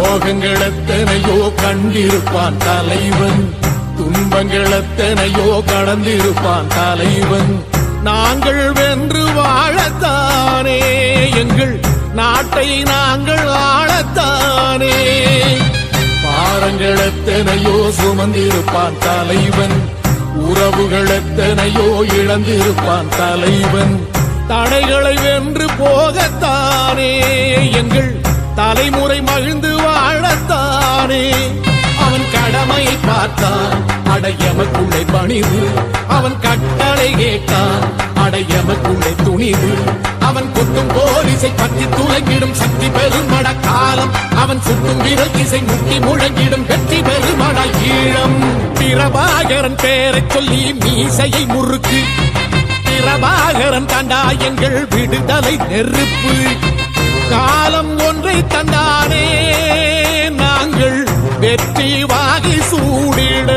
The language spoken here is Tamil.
துரோகங்கள் எத்தனையோ கண்டிருப்பான் தலைவன், துன்பங்கள் எத்தனையோ கடந்திருப்பான் தலைவன். நாங்கள் வென்று வாழத்தானே, எங்கள் நாட்டை நாங்கள் ஆளத்தானே. பாரங்கள் எத்தனையோ சுமந்திருப்பான் தலைவன், உறவுகள் எத்தனையோ இழந்திருப்பான் தலைவன். தடைகளை வென்று போகத்தானே, எங்கள் தலைமுறை மகிழ்ந்து வாழத்தானே. அவன் கடமையை பார்த்தான், அடையமக்குள்ளே பணிவு. அவன் கட்டளை கேட்டான், அடையமக்குள்ளே துணிவு. அவன் கொட்டும் போலீசை பற்றி துளங்கிடும் சக்தி பெருமட காலம். அவன் சுட்டும் விரல் திசை முட்டி முழங்கிடும் வெற்றி பெருமட ஈழம். பிரபாகரன் பேரை சொல்லி மீசையை முறுக்கு. பிரபாகரன் தாண்டா எங்கள் விடுதலை நெருப்பு. காலம் ஒன்றை தந்தானே, நாங்கள் வெற்றி வாகை சூடிட.